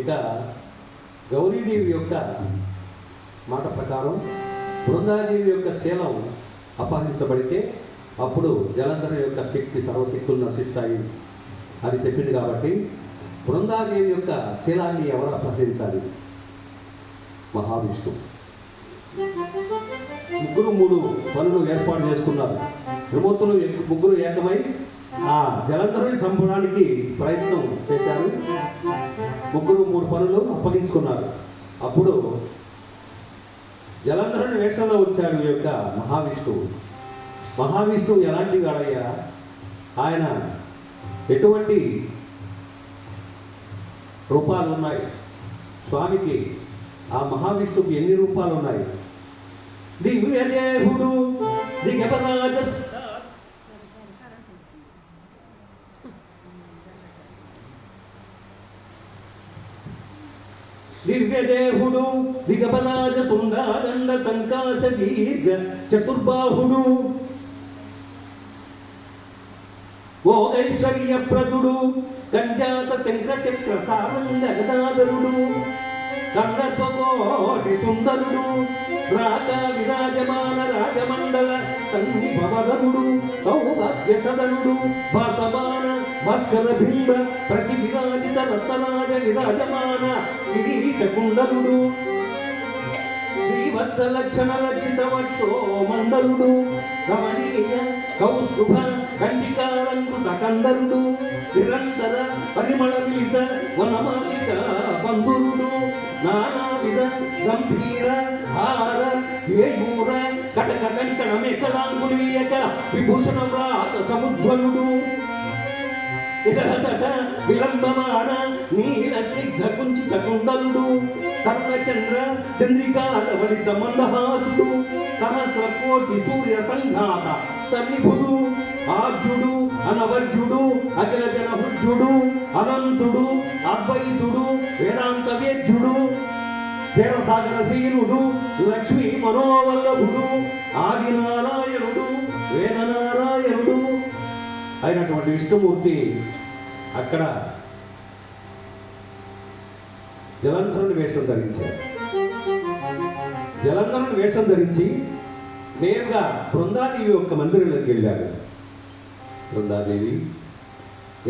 ఇక గౌరీదేవి యొక్క మాట ప్రకారం బృందాదేవి యొక్క శీలం అపహరించబడితే అప్పుడు జలంధర యొక్క శక్తి సర్వశక్తులు నశిస్తాయి అని చెప్పింది కాబట్టి బృందాదేవి యొక్క శీలాన్ని ఎవరు అపహరించాలి? మహావిష్ణువు. ముగ్గురు 3 పనులు ఏర్పాటు చేసుకున్నారు. త్రిమూర్తులు ముగ్గురు ఏకమై ఆ జలంధరుని చంపడానికి ప్రయత్నం చేశారు. ముగ్గురు 3 పనులు అప్పగించుకున్నారు. అప్పుడు జలంధరుని వేషంలో వచ్చాడు ఈ యొక్క మహావిష్ణువు. మహావిష్ణువు ఎలాంటి వాడయ్యా? ఆయన ఎటువంటి రూపాలు ఉన్నాయి స్వామికి? ఆ మహావిష్ణువుకి ఎన్ని రూపాలు ఉన్నాయి? దివ్యదేవుడు దిగపరాజ దివ్యదేవుడు దిగపరాజ సుందరండ సంకాశ దీర్ఘ చతుర్బాహుడు ఓ ఐశ్వర్య ప్రదుడు కంజాత శంకర చక్ర సారంగ గదాధరుడు కందర్పకోటి సుందరుడు రాక విరాజమాన రాజమండల సన్నిభవదనుడు సౌభాగ్య సదనుడు భాసమాన భాస్కర బింబ ప్రతి విరాజిత రత్నరాజ విరాజమాన కిరీట కుండలుడు శ్రీవత్స లక్షణ లక్షిత వక్షో మండలుడు రమణీయ కౌస్తుభ ఖండికాలంకృత కందరుడు నిరంతర పరిమళ పీత వనమాలిక బంధురుడు నానావిధ గంభీర హార వేయూర కటక కంకణ మేకలాంగులీయక విభూషణ వ్రాత సముజ్వలుడు ఇకట విలంబమాన నీల స్నిగ్ధ కుంచిత కుండలుడు కర్ణచంద్ర చంద్రికావళిత మందహాసుడు సహస్ర కోటి సూర్య సంఘాత సన్నిభుడు ఆద్యుడు అనవర్జుడు అఖిల జనహృద్యుడు అనంతుడు అద్వైతుడు వేదాంత వేద్యుడు జనసాగర శీనుడు లక్ష్మీ మనోవల్లభుడు ఆదినారాయణుడు వేదనారాయణుడు అయినటువంటి విష్ణుమూర్తి అక్కడ జలంధరుని వేషం ధరించారు. జలంధరుని వేషం ధరించి నేరుగా బృందాదేవి యొక్క మందిరంలోకి వెళ్ళారు. బృందాదేవి,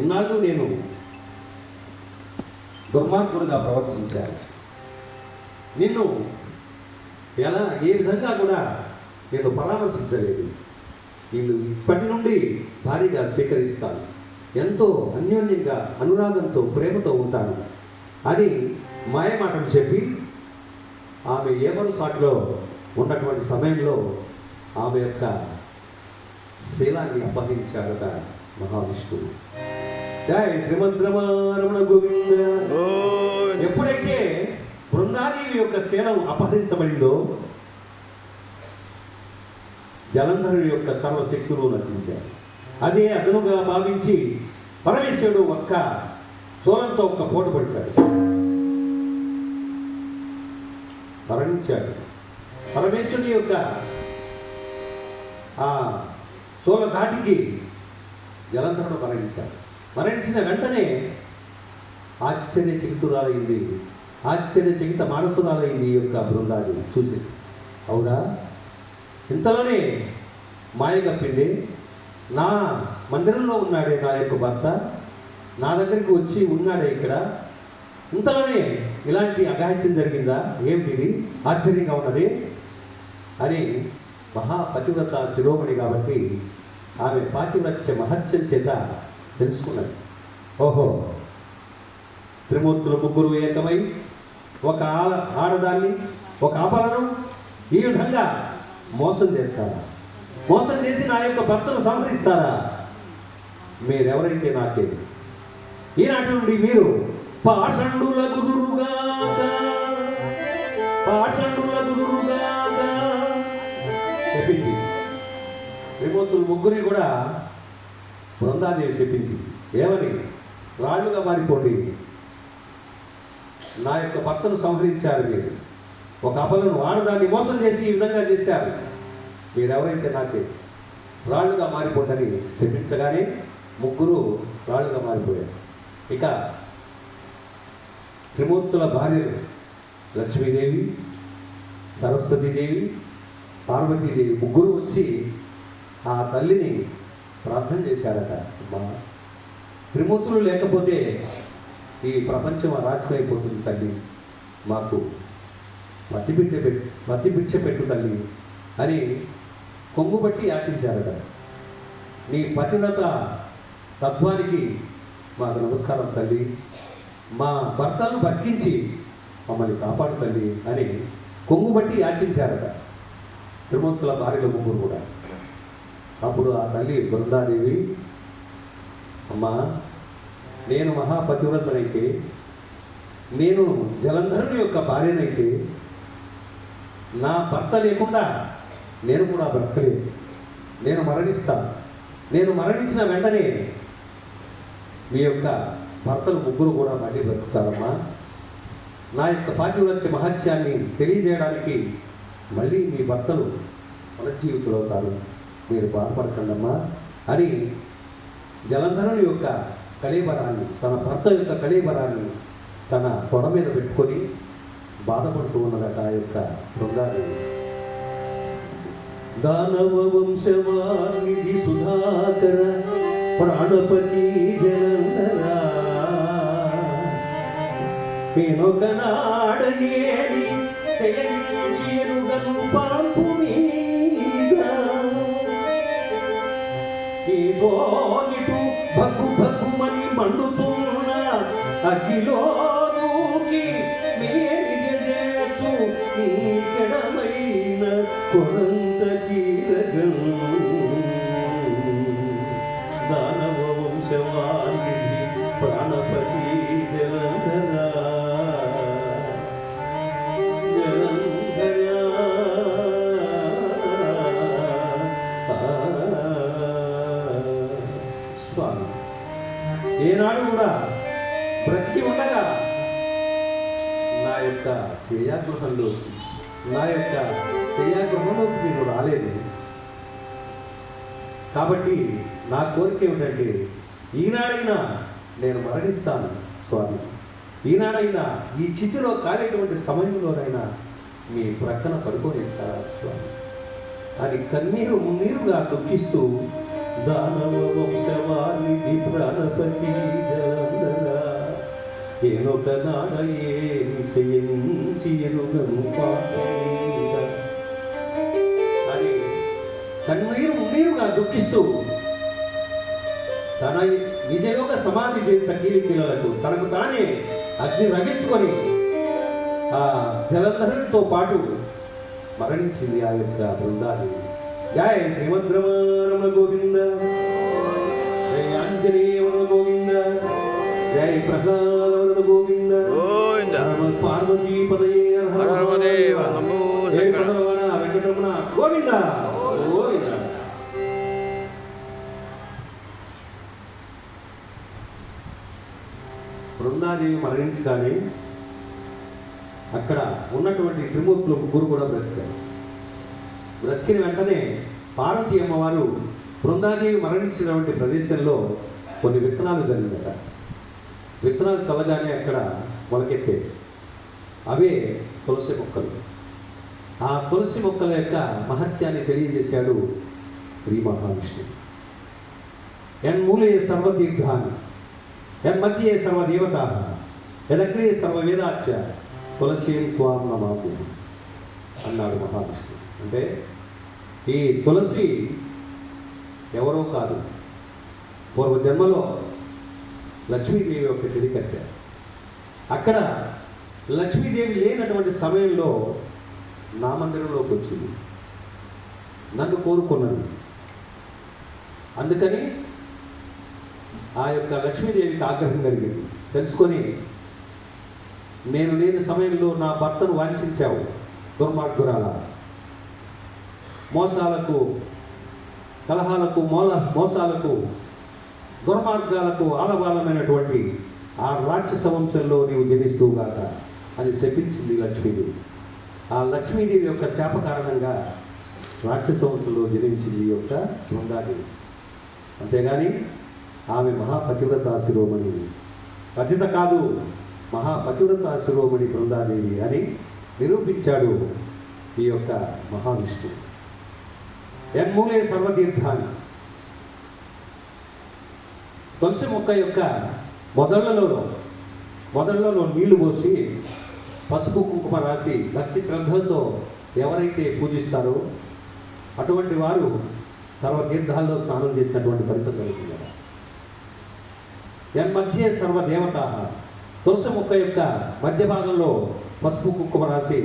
ఇన్నాళ్ళు నేను దుర్మార్గుడుగా ప్రవర్తించాను. నిన్ను ఏ విధంగా కూడా నేను పరామర్శించలేదు. వీళ్ళు ఇప్పటి నుండి భారీగా స్వీకరిస్తాను, ఎంతో అన్యోన్యంగా అనురాగంతో ప్రేమతో ఉంటాను అని మాయమాటలు చెప్పి ఆమె ఏమరుపాటులో ఉన్నటువంటి సమయంలో ఆమె యొక్క శీలాన్ని అపహరించాడట మహావిష్ణువు. జై శ్రీమంద్రమారమణ గోవింద. ఎప్పుడైతే బృందాదేవి యొక్క శీలం అపహరించబడిందో జలంధరుడి యొక్క సర్వశక్తులు నశించారు. అదే అదనుగా భావించి పరమేశ్వరుడు ఒక్క తోలంతో ఒక్క పోటు పడతాడు, మరణించాడు. పరమేశ్వరుని యొక్క ఆ సోల ధాటికి జలంధరుడు మరణించాడు. మరణించిన వెంటనే ఆశ్చర్యచకితురాలైంది, ఆశ్చర్యచకిత మానసురాలైంది ఈ యొక్క బృందాదేవి చూసి. అవునా, ఇంతలోనే మాయ కప్పింది. నా మందిరంలో ఉన్నాడే నా యొక్క భర్త, నా దగ్గరికి వచ్చి ఉన్నాడే ఇక్కడ, ఇంతలోనే ఇలాంటి అఘాయిత్యం జరిగిందా, ఏమిటిది, ఆశ్చర్యంగా ఉన్నది అని మహాపతివ్రత శిరోమణి కాబట్టి ఆమె పాతివ్రత్య మహత్యం చేత తెలుసుకున్నది. ఓహో, త్రిమూర్తులు ముగ్గురు ఏకమై ఒక ఆడదాన్ని, ఒక అపలను ఈ విధంగా మోసం చేస్తారా? మోసం చేసి నా యొక్క భర్తను సంహరిస్తారా? మీరెవరైతే నాకే ఈనాటి నుండి మీరు పాషండుల గురుగాక, పాషండుల గురుగాక చెప్పించి త్రిమూర్తులు ముగ్గురిని కూడా బృందాదేవి చెప్పించింది. ఏమని? రాళ్ళుగా మారిపోండి, నా యొక్క భర్తను సంహరించారు మీరు, ఒక అబలను ఆడదాన్ని మోసం చేసి ఈ విధంగా చేశారు, మీరెవరైతే నాకే రాళ్ళుగా మారిపోండి చెప్పించగానే ముగ్గురు రాళ్ళుగా మారిపోయారు. ఇక త్రిమూర్తుల భార్యలు లక్ష్మీదేవి, సరస్వతీదేవి, పార్వతీదేవి ముగ్గురు వచ్చి ఆ తల్లిని ప్రార్థన చేశారట. అమ్మా, త్రిమూర్తులు లేకపోతే ఈ ప్రపంచం అరాచకమైపోతుంది తల్లి, మాకు మట్టి భిక్ష పెట్టు తల్లి అని కొంగుబట్టి యాచించారట. నీ పతివ్రత తత్వానికి మాకు నమస్కారం తల్లి, మా భర్తను బతికించి మమ్మల్ని కాపాడు తల్లి అని కొంగుబట్టి యాచించారట త్రిమూర్తుల భార్యల ముగ్గురు కూడా. అప్పుడు ఆ తల్లి బృందాదేవి, అమ్మా, నేను మహాపతివ్రతనైతే, నేను జలంధరుని యొక్క భార్యనైతే, నా భర్త లేకుండా నేను కూడా బ్రతకలేదు, నేను మరణిస్తాను. నేను మరణించిన వెంటనే మీ యొక్క భర్తలు ముగ్గురు కూడా మళ్ళీ బ్రతుకుతారమ్మా. నా యొక్క పాతివ్రత్య మహత్యాన్ని తెలియజేయడానికి మళ్ళీ మీ భర్తలు పునర్జీవితులు అవుతారు, మీరు బాధపడకండమ్మా అని జలంధరుని యొక్క కళేబరాన్ని, తన భర్త యొక్క కళేబరాన్ని తన తొడ మీద పెట్టుకొని బాధపడుతూ ఉన్నదట ఆ యొక్క బృందాదేవి. దానవ వంశవానిధి సుధాకర ప్రాణపతి జలంధరా, పెనొకనాడయేని చేయనుగను పాంపు మీద, ఈ గోలిపు భగ్గు భగ్గుమని మండుతున్న అగ్గిలో దూకి మేనిగజేతు నీ కెడమైన కొరంత చీరగం. దానవ వంశవానిధి ప్రాణపతి జలంధరా, జలంధరా. స్వామి, ఏనాడు కూడా బ్రతికి ఉండగా నా యొక్క శయ్యాగృహంలోకి మీరు రాలేదు. కాబట్టి నా కోరిక ఏమిటంటే, ఈనాడైనా నేను మరణిస్తాను స్వామి, ఈనాడైనా ఈ చితిలో కాలేటువంటి సమయంలోనైనా మీ ప్రక్కన పడుకోనిస్తారా స్వామి అని కన్నీరు మున్నీరుగా దుఃఖిస్తూ, దానవ వంశవానిధి ప్రాణపతి జలంధరా, ఏనొక నాడయేని శయించి ఎరుగను పాప అని కన్నీరు మున్నీరుగా దుఃఖిస్తూ తన నిజయోగ సమాధి చేత కీలికీలకు తనకు తానే అగ్ని రగించుకొని ఆ జలంధరునితో పాటు మరణించింది ఆ యొక్క బృందాదేవి. జయ శ్రీమద్రమణ గోవింద, జయ ఆంజనేయవన గోవింద, జయ ప్రహ్లాదవన గోవింద, పార్వతీ పదయే వెంకటరమణ గోవింద గోవింద. బృందాదేవి మరణించగానే అక్కడ ఉన్నటువంటి త్రిమూర్తులు ముగ్గురు కూడా బ్రతికారు. బ్రతికిన వెంటనే పార్వతీ అమ్మవారు బృందాదేవి మరణించినటువంటి ప్రదేశంలో కొన్ని విత్తనాలు జరిగిందట. విత్తనాలు చల్లగానే అక్కడ మొలకెత్తే అవే తులసి మొక్కలు. ఆ తులసి మొక్కల యొక్క మహత్యాన్ని తెలియజేశాడు శ్రీ మహావిష్ణువు. యన్మూలే సర్వతీర్థాన్ని, యన్మధ్యే సర్వదేవతా, యదగ్రే సర్వవేదాచ తులసీం త్వాం నమామి అన్నాడు మహావిష్ణువు. అంటే ఈ తులసి ఎవరో కాదు, పూర్వజన్మలో లక్ష్మీదేవి యొక్క చెలికత్తె. అక్కడ లక్ష్మీదేవి లేనటువంటి సమయంలో నా మందిరంలోకి వచ్చింది, నన్ను కోరుకున్నది. అందుకని ఆ యొక్క లక్ష్మీదేవికి ఆగ్రహం కలిగింది. తెలుసుకొని, నేను లేని సమయంలో నా భర్తను వాంఛించావు దుర్మార్గురాల, మోసాలకు, కలహాలకు, మోసాలకు, దుర్మార్గాలకు ఆలవాలమైనటువంటి ఆ రాక్షస వంశంలో నీవు జనిస్తూగాక అని శపించింది లక్ష్మీదేవి. ఆ లక్ష్మీదేవి యొక్క శాప కారణంగా రాక్షస వంశంలో జనించింది యొక్క బృందాదేవి. అంతేగాని ఆమె మహాపతివ్రత శిరోమణి, పతిత కాదు, మహాపతివ్రత శిరోమణి బృందాదేవి అని నిరూపించాడు ఈ యొక్క మహావిష్ణువు. యన్మూలే సర్వతీర్థాన్ని, తులసి మొక్క యొక్క మొదళ్లలో నీళ్లు పోసి పసుపు కుంకుమ రాసి భక్తి శ్రద్ధలతో ఎవరైతే పూజిస్తారో అటువంటి వారు సర్వతీర్థాల్లో స్నానం చేసినటువంటి ఫలితం కలుగుతుంది. యన్మధ్యే సర్వదేవత, తులసి మొక్క యొక్క మధ్య భాగంలో పసుపు కుంకుమ రాసి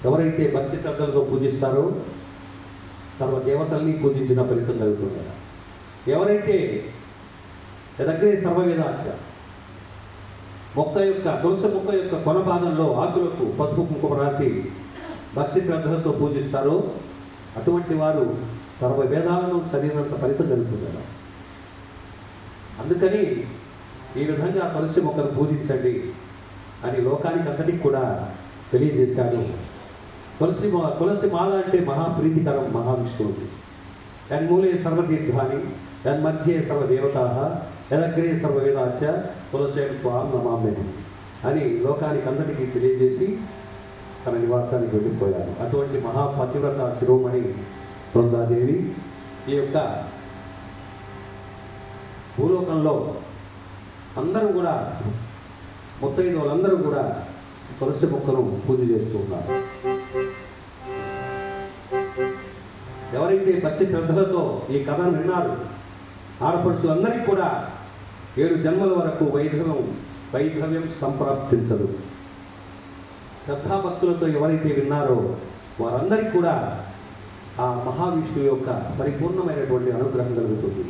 ఎవరైతే భక్తి శ్రద్ధలతో పూజిస్తారో సర్వదేవతల్ని పూజించిన ఫలితం కలుగుతుంది. ఎవరైతే దగ్గరే సర్వవేదాచ, తులసి మొక్క యొక్క కొన భాగంలో ఆకులకు పసుపు కుంకుమ రాసి భక్తి శ్రద్ధలతో పూజిస్తారో అటువంటి వారు సర్వ వేదాలను చదివినంత ఫలితం కలుగుతుంది. అందుకని ఈ విధంగా తులసి మొక్కను పూజించండి అని లోకానికి అంతటికి కూడా తెలియజేశాడు. తులసి మాల అంటే మహాప్రీతికరం మహావిష్ణువుకి. యన్మూలే సర్వతీర్థాని యన్మధ్యే సర్వదేవతా యదగ్రే సర్వవేదాచ తులసేం త్వాం నమామ్యహం అని లోకానికి అందరికీ తెలియజేసి తన నివాసానికి వెళ్ళిపోయారు. అటువంటి మహాపతివ్రత శిరోమణి బృందాదేవి ఈ యొక్క భూలోకంలో అందరూ కూడా ముత్తైదువులందరూ కూడా తులసి మొక్కను పూజ చేస్తూ ఉన్నారు. ఎవరైతే భక్తి శ్రద్ధలతో ఈ కథను విన్నారు ఆడపడుచులందరికీ కూడా 7 జన్మల వరకు వైధవ్యం సంప్రాప్తించదు. శ్రద్ధాభక్తులతో ఎవరైతే విన్నారో వారందరికీ కూడా ఆ మహావిష్ణువు యొక్క పరిపూర్ణమైనటువంటి అనుగ్రహం కలుగుతుంది.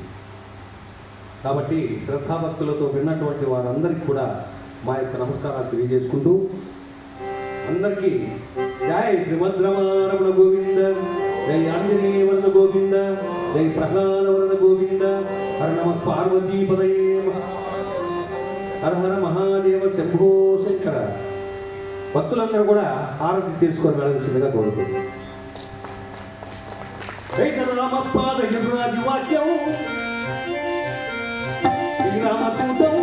కాబట్టి శ్రద్ధాభక్తులతో విన్నటువంటి వారందరికీ కూడా మా యొక్క నమస్కారాలు తెలియజేసుకుంటూ అందరికీ జై శ్రీమద్రమారమణ గోవింద, జై ఆంజనేయ వరద గోవింద, జై ప్రహ్లాద వరద గోవింద, హర నమ పార్వతీపదయే, హర హర మహాదేవ శంభో శంకర. భక్తులందరూ కూడా ఆరతి తీసుకొని వెళ్ళవలసిందిగా కోరుతుంది. శ్రీరామపాద వాక్యం శ్రీరామదూతం